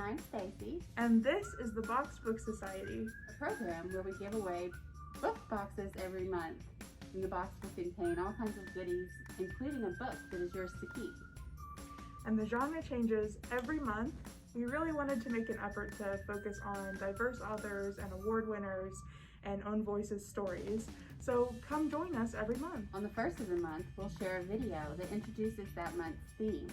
I'm Stacy. And this is the Box Book Society, A program where we give away book boxes every month. And the box will contain all kinds of goodies, including a book that is yours to keep. And the genre changes every month. We really wanted to make an effort to focus on diverse authors and award winners and own voices stories. So come join us every month. On the first of the month, we'll share a video that introduces that month's theme.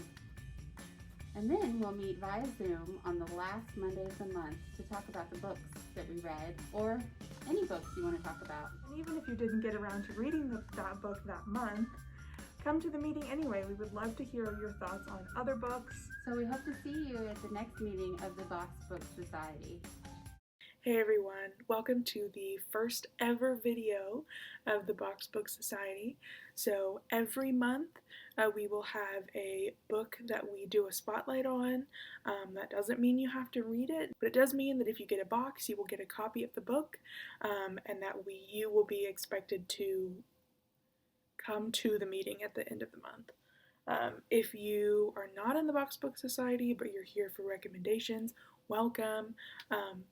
And then we'll meet via Zoom on the last Monday of the month to talk about the books that we read, or any books you want to talk about. And even if you didn't get around to reading that book that month, come to the meeting anyway. We would love to hear your thoughts on other books. So we hope to see you at the next meeting of the Box Book Society. Hey everyone, welcome to the first ever video of the Box Book Society. So every month we will have a book that we do a spotlight on. That doesn't mean you have to read it, but it does mean that if you get a box, you will get a copy of the book, and that you will be expected to come to the meeting at the end of the month. If you are not in the Box Book Society, but you're here for recommendations, welcome.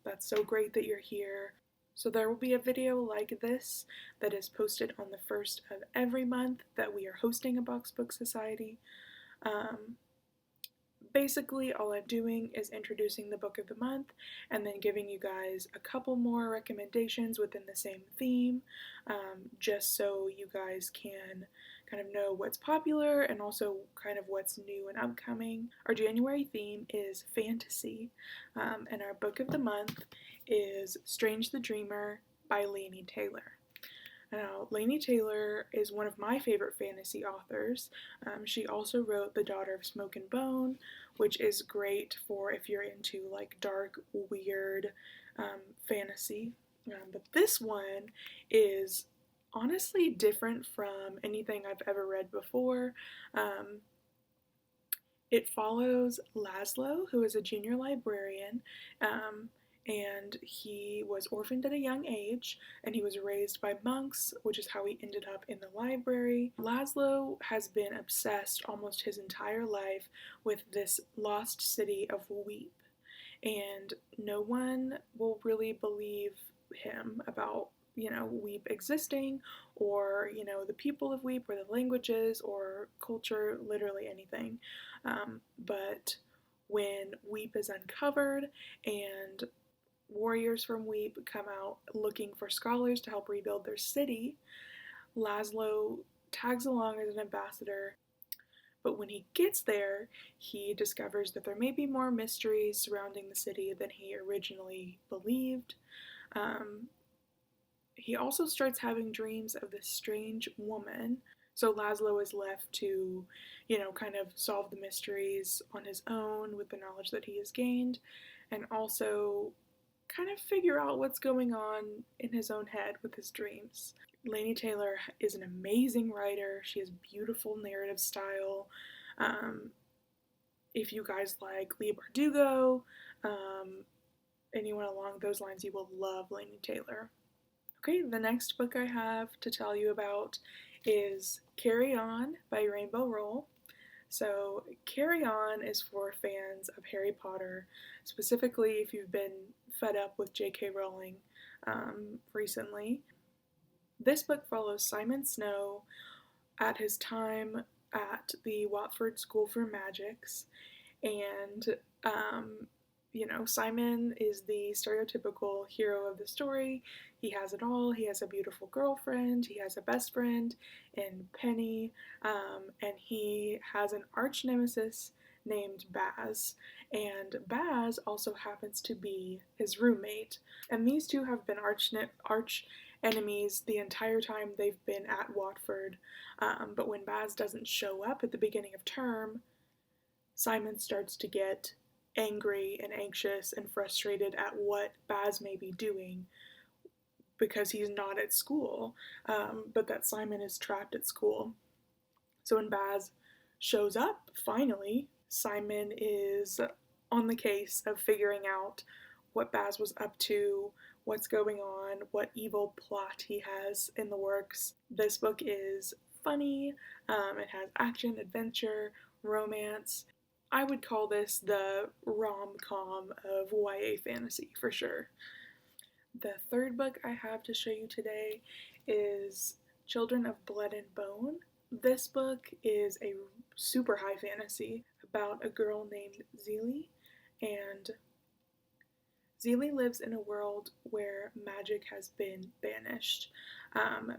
That's so great that you're here. So there will be a video like this that is posted on the first of every month that we are hosting a Box Book Society. Basically, all I'm doing is introducing the book of the month and then giving you guys a couple more recommendations within the same theme, just so you guys can kind of know what's popular and also kind of what's new and upcoming. Our January theme is fantasy, and our book of the month is Strange the Dreamer by Laini Taylor. Now, Laini Taylor is one of my favorite fantasy authors. She also wrote The Daughter of Smoke and Bone, which is great for if you're into like dark, weird fantasy. But this one is honestly different from anything I've ever read before. It follows Laszlo, who is a junior librarian, and he was orphaned at a young age, and he was raised by monks, which is how he ended up in the library. Laszlo has been obsessed almost his entire life with this lost city of Weep, and no one will really believe him about Weep existing, or the people of Weep, or the languages or culture, literally anything. But when Weep is uncovered and warriors from Weep come out looking for scholars to help rebuild their city, Laszlo tags along as an ambassador. But when he gets there, he discovers that there may be more mysteries surrounding the city than he originally believed. He also starts having dreams of this strange woman. So Laszlo is left to, kind of solve the mysteries on his own with the knowledge that he has gained, and also kind of figure out what's going on in his own head with his dreams. Laini Taylor is an amazing writer. She has beautiful narrative style. If you guys like Leigh Bardugo, anyone along those lines, you will love Laini Taylor. Okay, the next book I have to tell you about is Carry On by Rainbow Rowell. So Carry On is for fans of Harry Potter, specifically if you've been fed up with J.K. Rowling recently. This book follows Simon Snow at his time at the Watford School for Magics, and Simon is the stereotypical hero of the story. He has it all. He has a beautiful girlfriend, he has a best friend in Penny, and he has an arch nemesis named Baz, and Baz also happens to be his roommate, and these two have been arch enemies the entire time they've been at Watford, but when Baz doesn't show up at the beginning of term, Simon starts to get angry and anxious and frustrated at what Baz may be doing because he's not at school, but that Simon is trapped at school. So when Baz shows up, finally, Simon is on the case of figuring out what Baz was up to, what's going on, what evil plot he has in the works. This book is funny, it has action, adventure, romance. I would call this the rom-com of YA fantasy for sure. The third book I have to show you today is Children of Blood and Bone. This book is a super high fantasy about a girl named Zelie, and Zelie lives in a world where magic has been banished.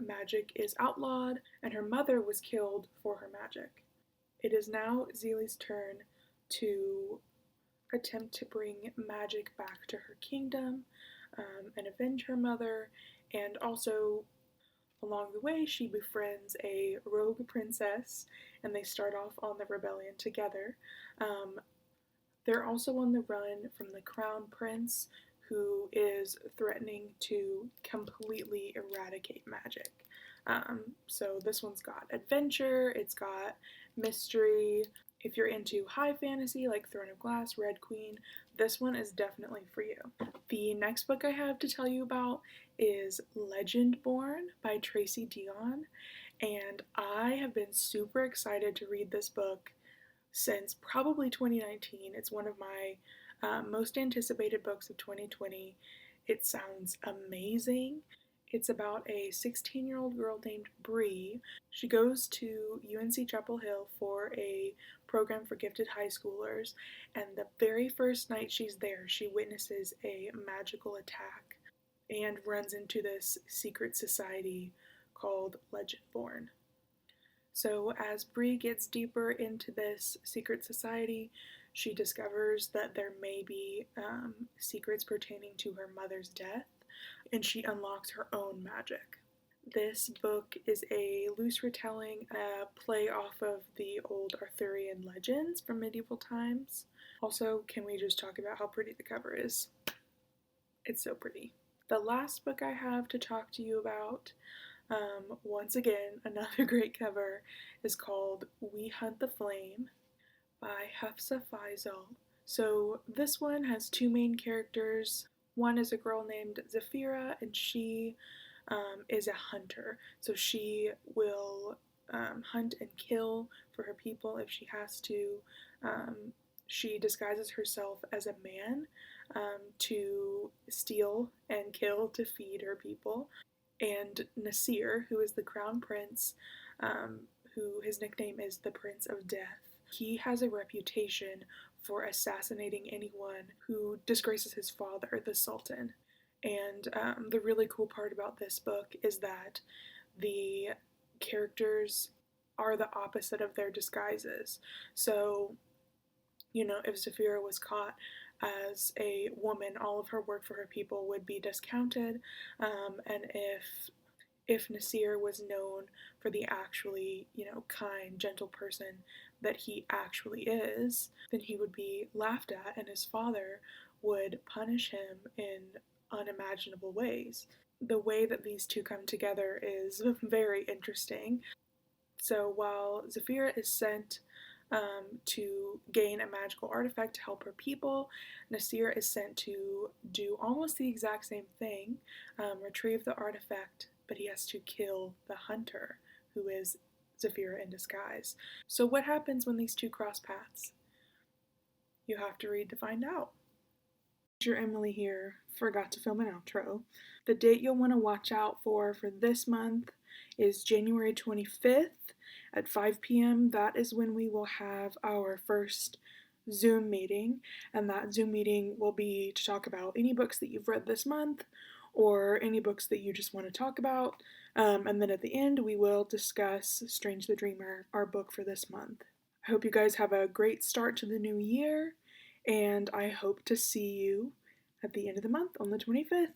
Magic is outlawed, and her mother was killed for her magic. It is now Zelie's turn to attempt to bring magic back to her kingdom, and avenge her mother, and also along the way she befriends a rogue princess and they start off on the rebellion together. They're also on the run from the crown prince, who is threatening to completely eradicate magic. So this one's got adventure, it's got mystery. If you're into high fantasy like Throne of Glass, Red Queen, this one is definitely for you. The next book I have to tell you about is Legendborn by Tracy Deonn, and I have been super excited to read this book since probably 2019. It's one of my most anticipated books of 2020. It sounds amazing. It's about a 16-year-old girl named Bree. She goes to UNC Chapel Hill for a program for gifted high schoolers, and the very first night she's there, she witnesses a magical attack and runs into this secret society called Legendborn. So as Bree gets deeper into this secret society, she discovers that there may be secrets pertaining to her mother's death, and she unlocks her own magic. This book is a loose retelling, a play off of the old Arthurian legends from medieval times. Also, can we just talk about how pretty the cover is? It's so pretty. The last book I have to talk to you about, once again, another great cover, is called We Hunt the Flame by Hafsa Faisal. So this one has two main characters. One is a girl named Zafira, and she is a hunter. So she will hunt and kill for her people if she has to. She disguises herself as a man to steal and kill to feed her people. And Nasir, who is the crown prince, who his nickname is the Prince of Death, he has a reputation for assassinating anyone who disgraces his father, the Sultan. And the really cool part about this book is that the characters are the opposite of their disguises. So, if Zafira was caught as a woman, all of her work for her people would be discounted, and if Nasir was known for the actually, kind, gentle person that he actually is, then he would be laughed at, and his father would punish him in unimaginable ways. The way that these two come together is very interesting. So while Zafira is sent to gain a magical artifact to help her people, Nasir is sent to do almost the exact same thing, retrieve the artifact, but he has to kill the hunter, who is Zafira in disguise. So what happens when these two cross paths? You have to read to find out. Teacher Emily here, forgot to film an outro. The date you'll want to watch out for this month is January 25th at 5 p.m. That is when we will have our first Zoom meeting, and that Zoom meeting will be to talk about any books that you've read this month or any books that you just want to talk about, and then at the end we will discuss Strange the Dreamer, our book for this month. I hope you guys have a great start to the new year, and I hope to see you at the end of the month on the 25th.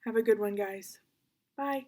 Have a good one, guys. Bye.